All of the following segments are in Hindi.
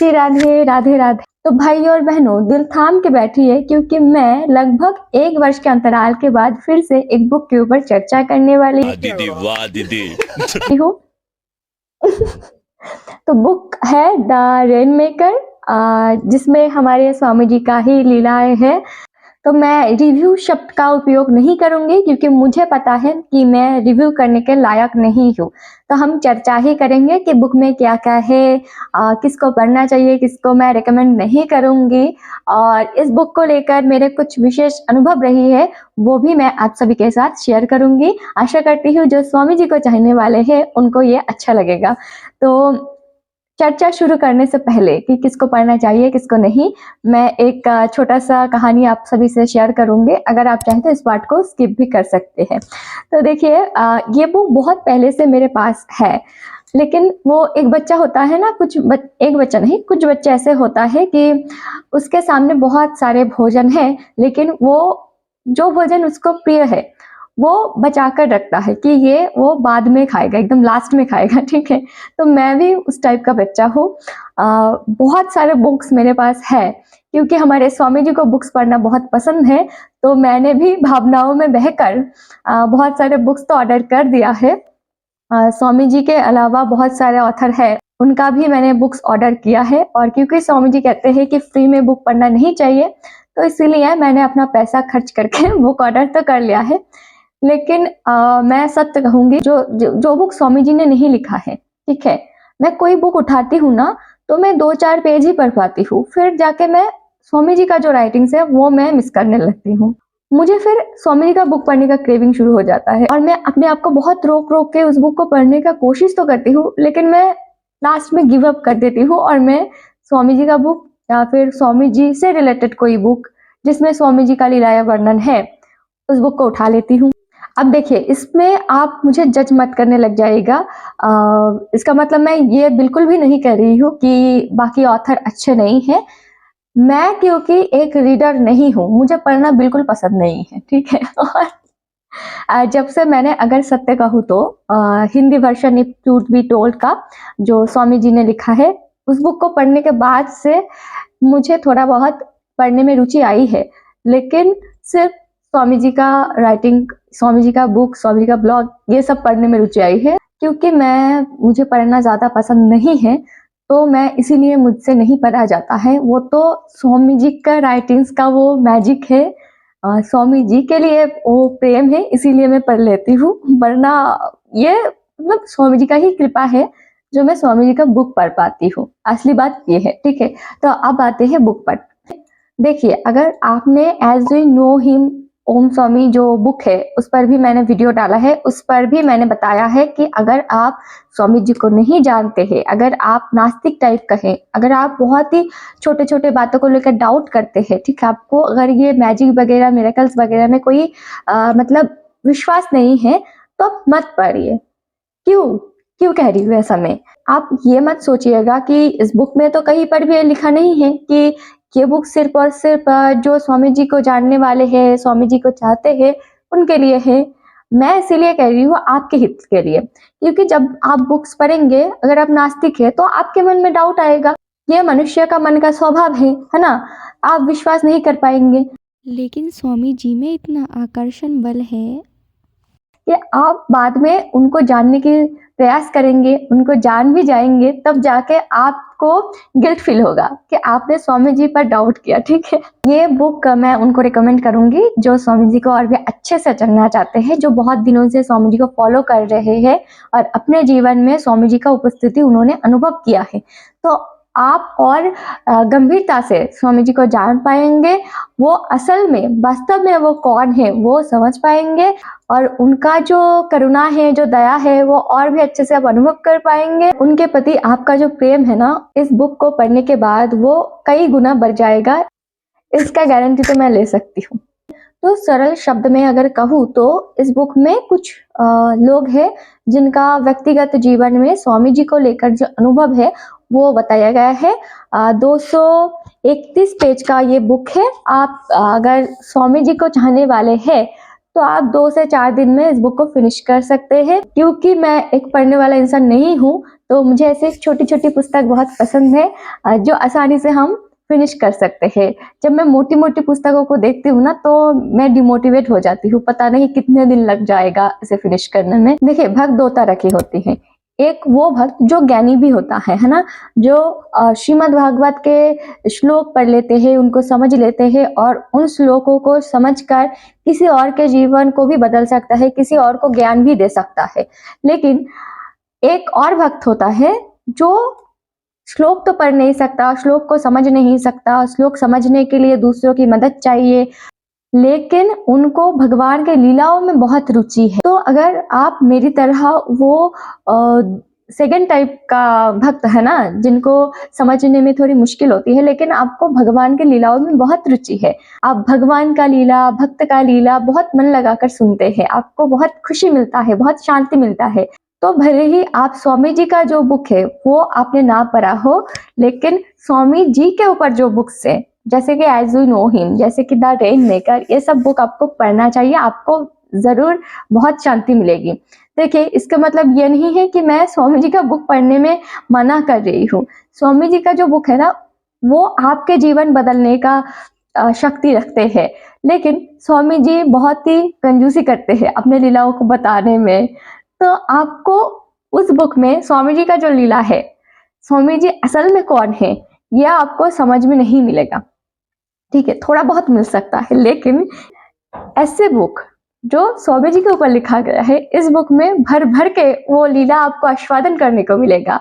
श्री राधे राधे राधे। तो भाई और बहनों, दिल थाम के बैठिए क्योंकि मैं लगभग 1 वर्ष के अंतराल के बाद फिर से एक बुक के ऊपर चर्चा करने वाली दीदी वाह दीदी हूँ। तो बुक है द रेन मेकर, जिसमें हमारे स्वामी जी का ही लीलाएं है। तो मैं रिव्यू शब्द का उपयोग नहीं करूंगी क्योंकि मुझे पता है कि मैं रिव्यू करने के लायक नहीं हूँ। तो हम चर्चा ही करेंगे कि बुक में क्या क्या है, किसको पढ़ना चाहिए, किसको मैं रिकमेंड नहीं करूंगी। और इस बुक को लेकर मेरे कुछ विशेष अनुभव रही है, वो भी मैं आप सभी के साथ शेयर करूंगी। आशा करती हूँ जो स्वामी जी को चाहने वाले हैं उनको ये अच्छा लगेगा। तो चर्चा शुरू करने से पहले कि किसको पढ़ना चाहिए किसको नहीं, मैं एक छोटा सा कहानी आप सभी से शेयर करूंगी। अगर आप चाहें तो इस पार्ट को स्किप भी कर सकते हैं। तो देखिए, ये बुक बहुत पहले से मेरे पास है, लेकिन वो एक बच्चा होता है ना, एक बच्चा नहीं, कुछ बच्चे ऐसे होता है कि उसके सामने बहुत सारे भोजन है, लेकिन वो जो भोजन उसको प्रिय है वो बचा कर रखता है कि ये वो बाद में खाएगा, एकदम लास्ट में खाएगा। ठीक है, तो मैं भी उस टाइप का बच्चा हूँ। बहुत सारे बुक्स मेरे पास है क्योंकि हमारे स्वामी जी को बुक्स पढ़ना बहुत पसंद है। तो मैंने भी भावनाओं में बहकर बहुत सारे बुक्स तो ऑर्डर कर दिया है। स्वामी जी के अलावा बहुत सारे ऑथर है, उनका भी मैंने बुक्स ऑर्डर किया है। और क्योंकि स्वामी जी कहते हैं कि फ्री में बुक पढ़ना नहीं चाहिए, तो इसीलिए मैंने अपना पैसा खर्च करके बुक ऑर्डर तो कर लिया है। लेकिन मैं सत्य कहूंगी, जो बुक स्वामी जी ने नहीं लिखा है, ठीक है, मैं कोई बुक उठाती हूँ ना तो मैं 2-4 पेज ही पढ़ पाती हूँ, फिर जाके मैं स्वामी जी का जो राइटिंग्स है वो मैं मिस करने लगती हूँ। मुझे फिर स्वामी जी का बुक पढ़ने का क्रेविंग शुरू हो जाता है और मैं अपने आप को बहुत रोक रोक के उस बुक को पढ़ने का कोशिश तो करती हूँ, लेकिन मैं लास्ट में गिव अप कर देती हूँ और मैं स्वामी जी का बुक या फिर स्वामी जी से रिलेटेड कोई बुक जिसमें स्वामी जी का लीलाया वर्णन है, उस बुक को उठा लेती हूँ। अब देखिए, इसमें आप मुझे जज मत करने लग जाइएगा। इसका मतलब मैं ये बिल्कुल भी नहीं कह रही हूँ कि बाकी ऑथर अच्छे नहीं हैं। मैं क्योंकि एक रीडर नहीं हूँ, मुझे पढ़ना बिल्कुल पसंद नहीं है, ठीक है। और जब से मैंने, अगर सत्य कहूँ तो, हिंदी वर्षन इफ ट्रूथ बी टोल्ड का जो स्वामी जी ने लिखा है, उस बुक को पढ़ने के बाद से मुझे थोड़ा बहुत पढ़ने में रुचि आई है। लेकिन सिर्फ स्वामी जी का राइटिंग, स्वामी जी का बुक, स्वामी जी का ब्लॉग, ये सब पढ़ने में रुचि आई है। क्योंकि मुझे पढ़ना ज़्यादा पसंद नहीं है, तो मैं इसीलिए मुझसे नहीं पढ़ा जाता है। वो तो स्वामी जी का राइटिंग्स का वो मैजिक है, स्वामी जी के लिए वो प्रेम है, इसीलिए मैं पढ़ लेती हूँ। वरना ये मतलब स्वामी जी का ही कृपा है जो मैं स्वामी जी का बुक पढ़ पाती हूँ। असली बात ये है, ठीक है। तो अब आते हैं बुक पर। देखिए, अगर आपने एज वी नो हिम ओम स्वामी जो बुक है, उस पर भी मैंने वीडियो डाला है, उस पर भी मैंने बताया है कि अगर आप स्वामी जी को नहीं जानते हैं, अगर आप नास्तिक टाइप का हैं, अगर आप बहुत ही छोटे छोटे बातों को लेकर डाउट करते हैं, ठीक है, आपको अगर ये मैजिक वगैरह, मिरेकल्स वगैरह में कोई मतलब विश्वास नहीं है, तो आप मत पढ़िए। क्यों क्यों कह रही हूँ ऐसा मैं? आप ये मत सोचिएगा कि इस बुक में तो कहीं पर भी ये लिखा नहीं है कि ये बुक सिर्फ और सिर्फ जो स्वामी जी को जानने वाले हैं, स्वामी जी को चाहते हैं, उनके लिए है। मैं इसीलिए कह रही हूँ आपके हित के लिए, क्योंकि जब आप बुक्स पढ़ेंगे, अगर आप नास्तिक है तो आपके मन में डाउट आएगा। ये मनुष्य का मन का स्वभाव है ना? आप विश्वास नहीं कर पाएंगे। लेकिन स्वामी जी में इतना आकर्षण बल है कि आप बाद में उनको जानने की प्रयास करेंगे, उनको जान भी जाएंगे, तब जाके आपको गिल्ट फील होगा कि आपने स्वामी जी पर डाउट किया, ठीक है। ये बुक मैं उनको रिकमेंड करूंगी जो स्वामी जी को और भी अच्छे से जानना चाहते हैं, जो बहुत दिनों से स्वामी जी को फॉलो कर रहे हैं और अपने जीवन में स्वामी जी का उपस्थिति उन्होंने अनुभव किया है। तो आप और गंभीरता से स्वामी जी को जान पाएंगे, वो असल में, वास्तव में वो कौन है वो समझ पाएंगे, और उनका जो करुणा है, जो दया है, वो और भी अच्छे से आप अनुभव कर पाएंगे। उनके प्रति आपका जो प्रेम है ना, इस बुक को पढ़ने के बाद वो कई गुना बढ़ जाएगा, इसका गारंटी तो मैं ले सकती हूँ। तो सरल शब्द में अगर कहूँ तो इस बुक में कुछ लोग हैं जिनका व्यक्तिगत जीवन में स्वामी जी को लेकर जो अनुभव है वो बताया गया है। 231 पेज का ये बुक है। आप अगर स्वामी जी को चाहने वाले हैं तो आप 2 से 4 दिन में इस बुक को फिनिश कर सकते हैं। क्योंकि मैं एक पढ़ने वाला इंसान नहीं हूँ, तो मुझे ऐसे छोटी-छोटी पुस्तक बहुत पसंद है जो आसानी से हम फिनिश कर सकते हैं। जब मैं मोटी-मोटी पुस्तकों को देखती हूँ ना तो मैं डिमोटिवेट हो जाती हूँ, पता नहीं कितने दिन लग जाएगा इसे फिनिश करने में। देखिए भक्त 2 तरह की होती हैं, एक वो भक्त जो ज्ञानी भी होता है ना? जो श्रीमद् भागवत के श्लोक पढ़ लेते हैं, उनको समझ लेते हैं और उन श्लोकों को समझकर किसी और के जीवन को भी बदल सकता है, किसी और को ज्ञान भी दे सकता है। लेकिन एक और भक्त होता है जो श्लोक तो पढ़ नहीं सकता, श्लोक को समझ नहीं सकता, श्लोक समझने के लिए दूसरों की मदद चाहिए, लेकिन उनको भगवान के लीलाओं में बहुत रुचि है। तो अगर आप मेरी तरह वो सेकंड टाइप का भक्त है ना, जिनको समझने में थोड़ी मुश्किल होती है, लेकिन आपको भगवान के लीलाओं में बहुत रुचि है। आप भगवान का लीला, भक्त का लीला बहुत मन लगाकर सुनते हैं, आपको बहुत खुशी मिलता है, बहुत शांति मिलता है। तो भले ही आप स्वामी जी का जो बुक है वो आपने ना पढ़ा हो, लेकिन स्वामी जी के ऊपर जो बुक्स है जैसे कि एज यू नो हिम, जैसे कि द रेन मेकर, ये सब बुक आपको पढ़ना चाहिए, आपको जरूर बहुत शांति मिलेगी। देखिए इसका मतलब ये नहीं है कि मैं स्वामी जी का बुक पढ़ने में मना कर रही हूँ। स्वामी जी का जो बुक है ना वो आपके जीवन बदलने का शक्ति रखते हैं, लेकिन स्वामी जी बहुत ही कंजूसी करते हैं अपने लीलाओं को बताने में। तो आपको उस बुक में स्वामी जी का जो लीला है, स्वामी जी असल में कौन है, यह आपको समझ में नहीं मिलेगा। ठीक है, थोड़ा बहुत मिल सकता है, लेकिन ऐसे बुक जो स्वामी जी के ऊपर लिखा गया है, इस बुक में भर भर के वो लीला आपको आस्वादन करने को मिलेगा।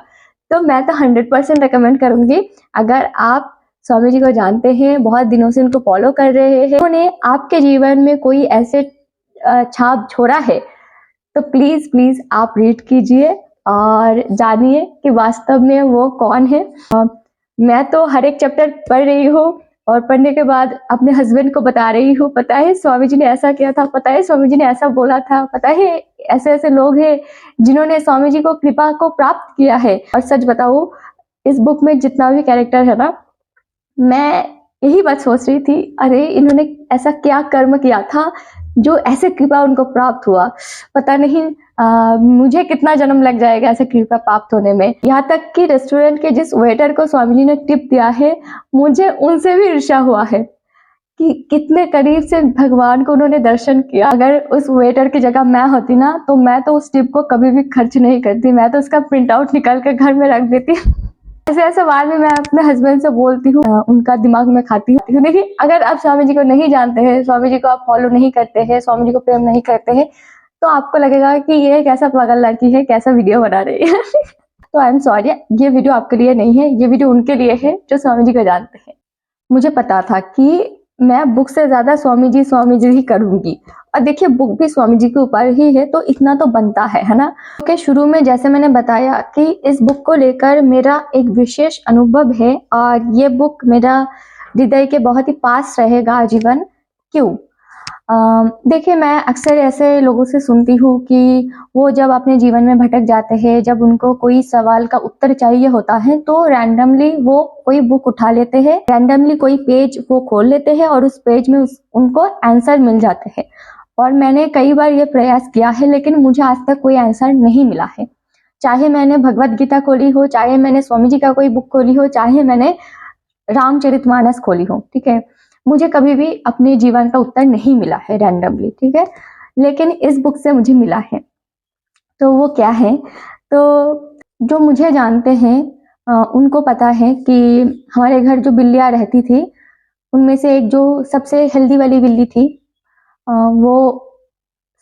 तो मैं तो 100% रिकमेंड करूंगी, अगर आप स्वामी जी को जानते हैं, बहुत दिनों से उनको फॉलो कर रहे हैं, उन्होंने आपके जीवन में कोई ऐसे छाप छोड़ा है, तो प्लीज प्लीज आप रीड कीजिए और जानिए कि वास्तव में वो कौन है। मैं तो हर एक चैप्टर पढ़ रही हूँ और पढ़ने के बाद अपने हस्बैंड को बता रही हूँ, पता है स्वामी जी ने ऐसा किया था, पता है स्वामी जी ने ऐसा बोला था, पता है ऐसे ऐसे लोग हैं जिन्होंने स्वामी जी को कृपा को प्राप्त किया है। और सच बताऊं, इस बुक में जितना भी कैरेक्टर है ना, मैं यही बात सोच रही थी, अरे इन्होंने ऐसा क्या कर्म किया था जो ऐसे कृपा उनको प्राप्त हुआ। पता नहीं मुझे कितना जन्म लग जाएगा ऐसे कृपा प्राप्त होने में। यहाँ तक कि रेस्टोरेंट के जिस वेटर को स्वामी जी ने टिप दिया है, मुझे उनसे भी ईर्ष्या हुआ है कि कितने करीब से भगवान को उन्होंने दर्शन किया। अगर उस वेटर की जगह मैं होती ना, तो मैं तो उस टिप को कभी भी खर्च नहीं करती, मैं तो उसका प्रिंट आउट निकाल कर घर में रख देती। ऐसे ऐसे बार में मैं अपने हस्बैंड से बोलती हूँ, उनका दिमाग में खाती हूँ। देखिए अगर आप स्वामी जी को नहीं जानते हैं, स्वामी जी को आप फॉलो नहीं करते हैं, स्वामी जी को प्रेम नहीं करते हैं, तो आपको लगेगा कि ये कैसा पागल लड़की है, कैसा वीडियो बना रही है। तो आई एम सॉरी, ये वीडियो आपके लिए नहीं है, ये वीडियो उनके लिए है जो स्वामी जी को जानते हैं। मुझे पता था कि मैं बुक से ज्यादा स्वामी जी ही करूंगी, और देखिए बुक भी स्वामी जी के ऊपर ही है, तो इतना तो बनता है ना। ओके, शुरू में जैसे मैंने बताया कि इस बुक को लेकर मेरा एक विशेष अनुभव है और ये बुक मेरा हृदय के बहुत ही पास रहेगा आजीवन। क्यों? देखिए मैं अक्सर ऐसे लोगों से सुनती हूँ कि वो जब अपने जीवन में भटक जाते हैं, जब उनको कोई सवाल का उत्तर चाहिए होता है, तो रैंडमली वो कोई बुक उठा लेते हैं, रैंडमली कोई पेज वो खोल लेते हैं और उस पेज में उनको आंसर मिल जाते हैं। और मैंने कई बार ये प्रयास किया है, लेकिन मुझे आज तक कोई आंसर नहीं मिला है। चाहे मैंने भगवत गीता खोली हो, चाहे मैंने स्वामी जी का कोई बुक खोली हो, चाहे मैंने रामचरितमानस खोली हो, ठीक है, मुझे कभी भी अपने जीवन का उत्तर नहीं मिला है रैंडमली, ठीक है, लेकिन इस बुक से मुझे मिला है। तो वो क्या है? तो जो मुझे जानते हैं उनको पता है कि हमारे घर जो बिल्लियां रहती थी, उनमें से एक जो सबसे हेल्दी वाली बिल्ली थी, वो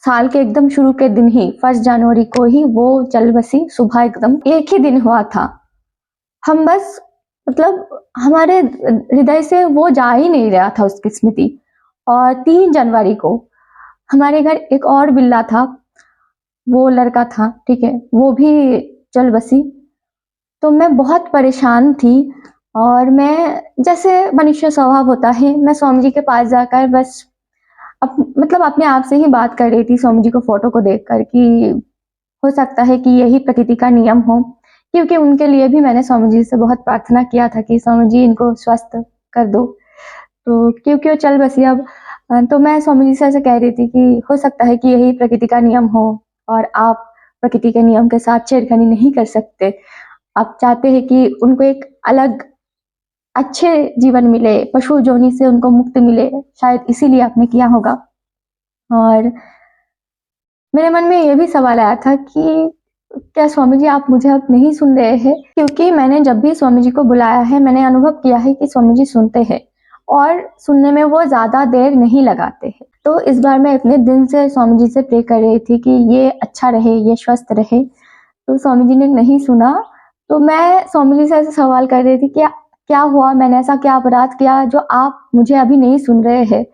साल के एकदम शुरू के दिन ही 1 जनवरी को ही वो चल बसी। सुबह एकदम एक ही दिन हुआ था, हम बस मतलब हमारे हृदय से वो जा ही नहीं रहा था उसकी स्मृति। और 3 जनवरी को हमारे घर एक और बिल्ला था, वो लड़का था, ठीक है, वो भी चल बसी। तो मैं बहुत परेशान थी और मैं, जैसे मनुष्य स्वभाव होता है, मैं स्वामी जी के पास जाकर बस मतलब अपने आप से ही बात कर रही थी स्वामी जी को फोटो को देखकर कि हो सकता है कि यही प्रकृति का नियम हो, क्योंकि उनके लिए भी मैंने स्वामी जी से बहुत प्रार्थना किया था कि स्वामी जी इनको स्वस्थ कर दो। तो क्योंकि वो चल बसी अब, तो मैं स्वामी जी से ऐसे कह रही थी कि हो सकता है कि यही प्रकृति का नियम हो और आप प्रकृति के नियम के साथ छेड़खानी नहीं कर सकते। आप चाहते हैं कि उनको एक अलग अच्छे जीवन मिले, पशु योनि से उनको मुक्ति मिले, शायद इसीलिए आपने किया होगा। और मेरे मन में ये भी सवाल आया था कि क्या स्वामी जी आप मुझे अब नहीं सुन रहे हैं? क्योंकि मैंने जब भी स्वामी जी को बुलाया है, मैंने अनुभव किया है कि स्वामी जी सुनते हैं और सुनने में वो ज़्यादा देर नहीं लगाते हैं। तो इस बार मैं इतने दिन से स्वामी जी से प्रे कर रही थी कि ये अच्छा रहे, ये स्वस्थ रहे, तो स्वामी जी ने नहीं सुना। तो मैं स्वामी जी से ऐसे सवाल कर रही थी, क्या क्या हुआ? मैंने ऐसा क्या अपराध किया जो आप मुझे अभी नहीं सुन रहे हैं?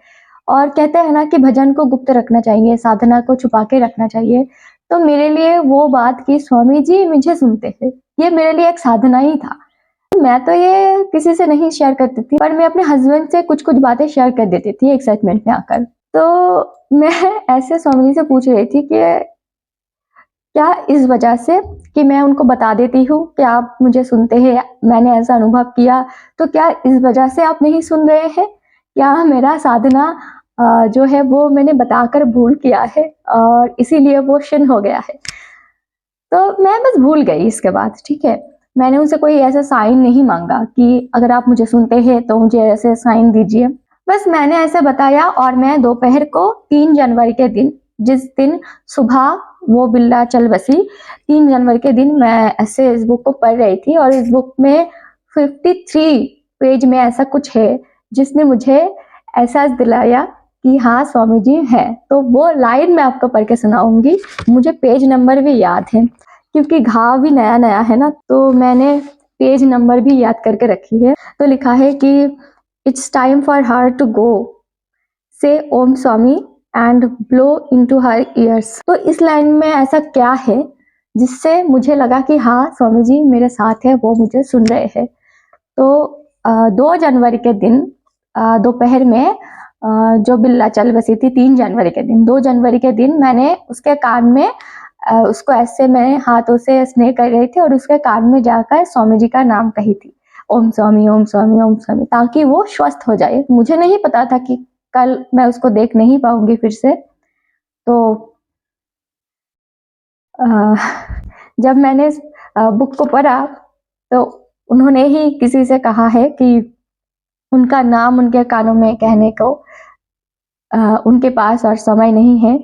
और कहते हैं ना कि भजन को गुप्त रखना चाहिए, साधना को छुपा के रखना चाहिए। तो मेरे लिए वो बात कि स्वामी जी मुझे सुनते हैं, ये मेरे लिए एक साधना ही था। मैं तो ये किसी से नहीं शेयर करती थी, पर मैं अपने हस्बैंड से कुछ-कुछ बातें शेयर कर देती थी एक्साइटमेंट में आकर। तो मैं ऐसे स्वामी जी से पूछ रही थी कि क्या इस वजह से कि मैं उनको बता देती हूँ कि आप मुझे सुनते हैं, मैंने ऐसा अनुभव किया, तो क्या इस वजह से आप नहीं सुन रहे हैं? क्या मेरा साधना जो है वो मैंने बताकर भूल किया है और इसीलिए वो क्षीण हो गया है? तो मैं बस भूल गई इसके बाद, ठीक है? मैंने उनसे कोई ऐसा साइन नहीं माँगा कि अगर आप मुझे सुनते हैं तो मुझे ऐसे साइन दीजिए। बस मैंने ऐसे बताया और मैं दोपहर को 3 जनवरी के दिन, जिस दिन सुबह वो बिल्ला चल बसी, 3 जनवरी के दिन मैं ऐसे इस बुक को पढ़ रही थी और इस बुक में 53 पेज में ऐसा कुछ है, जिसने मुझे एहसास दिलाया कि हाँ, स्वामी जी हैं। तो वो लाइन मैं आपको पढ़ के सुनाऊँगी। मुझे पेज नंबर भी याद है, क्योंकि घाव भी नया-नया है ना, तो मैंने पेज नंबर भी याद करके रखी है। तो लिखा है कि it's time for her to go, say Om Swami and blow into her ears. तो इस लाइन में ऐसा क्या है जिससे मुझे लगा कि हाँ, स्वामी जी मेरे साथ है, वो मुझे सुन रहे हैं। तो 2 जनवरी के दिन दोपहर में जो बिल्ला चल बसी थी 3 जनवरी के दिन, 2 जनवरी के दिन मैंने उसके कान में उसको ऐसे मैं हाथों से स्नेह कर रही थी और उसके कान में जाकर स्वामी जी का नाम कही थी, ओम स्वामी, ओम स्वामी, ओम स्वामी, ताकि वो स्वस्थ हो जाए। मुझे नहीं पता था कि कल मैं उसको देख नहीं पाऊँगी फिर से। तो अ, जब मैंने इस बुक को पढ़ा, तो उन्होंने ही किसी से कहा है कि उनका नाम उनके कानों में कहने को उनके पास और समय नहीं है।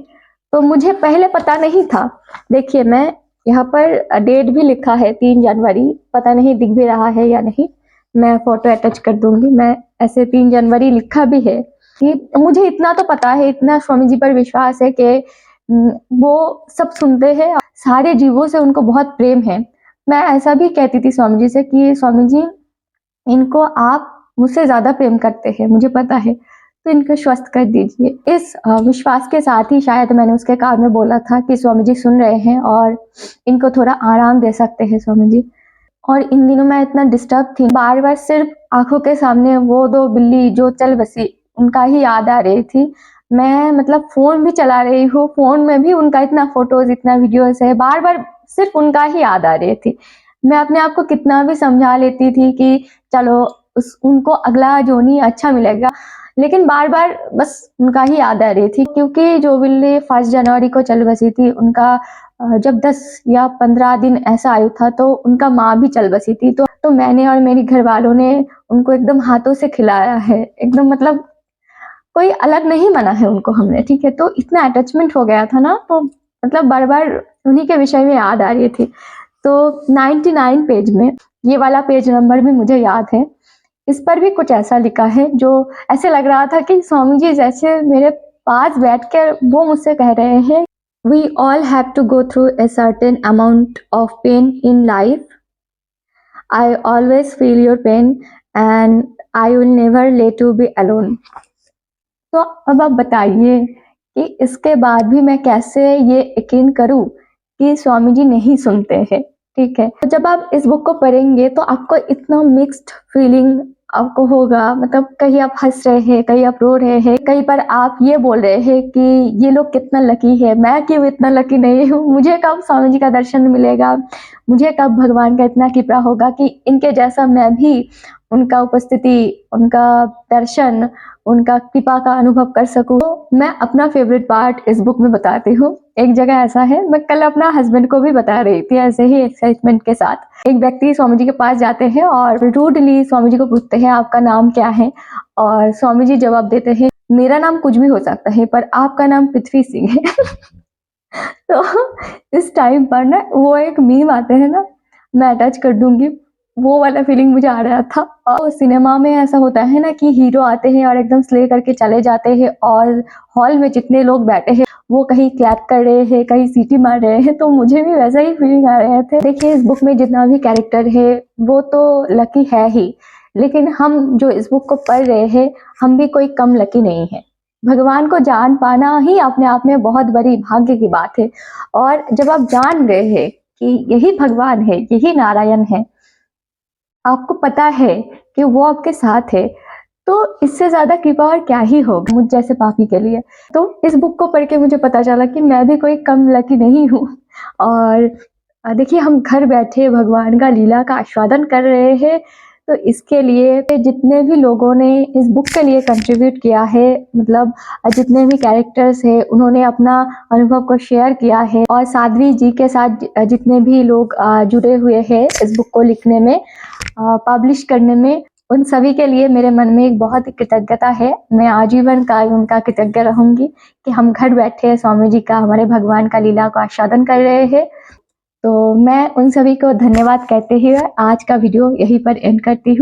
तो मुझे पहले पता नहीं था। देखिए मैं यहाँ पर डेट भी लिखा है 3 जनवरी, पता नहीं दिख भी रहा है या नहीं, मैं फ़ोटो अटैच कर दूँगी। मैं ऐसे 3 जनवरी लिखा भी है कि मुझे इतना तो पता है, इतना स्वामी जी पर विश्वास है कि वो सब सुनते हैं, सारे जीवों से उनको बहुत प्रेम है। मैं ऐसा भी कहती थी स्वामी जी से कि स्वामी जी, इनको आप मुझसे ज़्यादा प्रेम करते हैं, मुझे पता है, तो इनको स्वस्थ कर दीजिए। इस विश्वास के साथ ही शायद मैंने उसके कान में बोला था कि स्वामी जी सुन रहे हैं और इनको थोड़ा आराम दे सकते हैं स्वामी जी। और इन दिनों मैं इतना डिस्टर्ब थी, बार-बार सिर्फ़ आँखों के सामने वो 2 बिल्ली जो चल बसी, उनका ही याद आ रही थी। मैं मतलब फ़ोन भी चला रही हूँ, फ़ोन में भी उनका इतना फ़ोटोज़, इतना वीडियोज़ है, बार-बार सिर्फ़ उनका ही याद आ रही थी। मैं अपने आप को कितना भी समझा लेती थी कि चलो उनको अगला जोनी अच्छा मिलेगा, लेकिन बार-बार बस उनका ही याद आ रही थी, क्योंकि जो बिल्ली 1 जनवरी को चल बसी थी, उनका जब 10 या 15 दिन ऐसा आयु था, तो उनका माँ भी चल बसी थी। तो मैंने और मेरे घरवालों ने उनको एकदम हाथों से खिलाया है, एकदम मतलब कोई अलग नहीं माना है उनको हमने, ठीक है? तो इतना अटैचमेंट हो गया था ना, तो मतलब बार-बार उन्हीं के विषय में याद आ रही थी। तो 99 पेज में ये वाला पेज नंबर भी मुझे याद है। इस पर भी कुछ ऐसा लिखा है जो ऐसे लग रहा था कि स्वामी जी जैसे मेरे पास बैठ कर वो मुझसे कह रहे हैं, we all have to go through a certain amount of pain in life. I always feel your pain and I will never let you be alone. तो अब आप बताइए कि इसके बाद भी मैं कैसे ये यकीन करूँ कि स्वामी जी नहीं सुनते हैं, ठीक है? तो जब आप इस बुक को पढ़ेंगे तो आपको इतना मिक्स्ड फीलिंग आपको होगा, मतलब कहीं आप हँस रहे हैं, कहीं आप रो रहे हैं, कहीं पर आप ये बोल रहे हैं कि ये लोग कितना लकी है, मैं क्यों इतना लकी नहीं हूँ? मुझे कब स्वामी जी का दर्शन मिलेगा? मुझे कब भगवान का इतना कृपा होगा कि इनके जैसा मैं भी उनका उपस्थिति, उनका दर्शन, उनका कृपा का अनुभव कर सकूं। तो मैं अपना फेवरेट पार्ट इस बुक में बताती हूँ। एक जगह ऐसा है, मैं कल अपना हस्बैंड को भी बता रही थी ऐसे ही एक्साइटमेंट के साथ। एक व्यक्ति स्वामी जी के पास जाते हैं और रूडली स्वामी जी को पूछते हैं आपका नाम क्या है, और स्वामी जी जवाब देते हैं मेरा नाम कुछ भी हो सकता है पर आपका नाम पृथ्वी सिंह है। तो इस टाइम पर ना वो एक मीम आते हैं ना, मैं अटैच कर दूंगी, वो वाला फीलिंग मुझे आ रहा था। और सिनेमा में ऐसा होता है ना कि हीरो आते हैं और एकदम स्ले करके चले जाते हैं और हॉल में जितने लोग बैठे हैं वो कहीं क्लैप कर रहे हैं, कहीं सीटी मार रहे हैं, तो मुझे भी वैसा ही फीलिंग आ रहे थे। देखिए इस बुक में जितना भी कैरेक्टर है वो तो लकी है ही, लेकिन हम जो इस बुक को पढ़ रहे हैं हम भी कोई कम लकी नहीं है। भगवान को जान पाना ही अपने आप में बहुत बड़ी भाग्य की बात है। और जब आप जान गए हैं कि यही भगवान है, यही नारायण है, आपको पता है कि वो आपके साथ है, तो इससे ज्यादा कृपा और क्या ही होगा मुझ जैसे पापी के लिए। तो इस बुक को पढ़ के मुझे पता चला कि मैं भी कोई कम लकी नहीं हूँ। और देखिए हम घर बैठे भगवान का लीला का आस्वादन कर रहे हैं, तो इसके लिए जितने भी लोगों ने इस बुक के लिए कंट्रीब्यूट किया है, मतलब जितने भी कैरेक्टर्स हैं उन्होंने अपना अनुभव को शेयर किया है, और साध्वी जी के साथ जितने भी लोग जुड़े हुए हैं इस बुक को लिखने में, पब्लिश करने में, उन सभी के लिए मेरे मन में एक बहुत ही कृतज्ञता है। मैं आजीवन का उनका कृतज्ञ रहूंगी कि हम घर बैठे स्वामी जी का, हमारे भगवान का लीला को आस्वादन कर रहे हैं। तो मैं उन सभी को धन्यवाद कहते हुए आज का वीडियो यहीं पर एंड करती हूँ।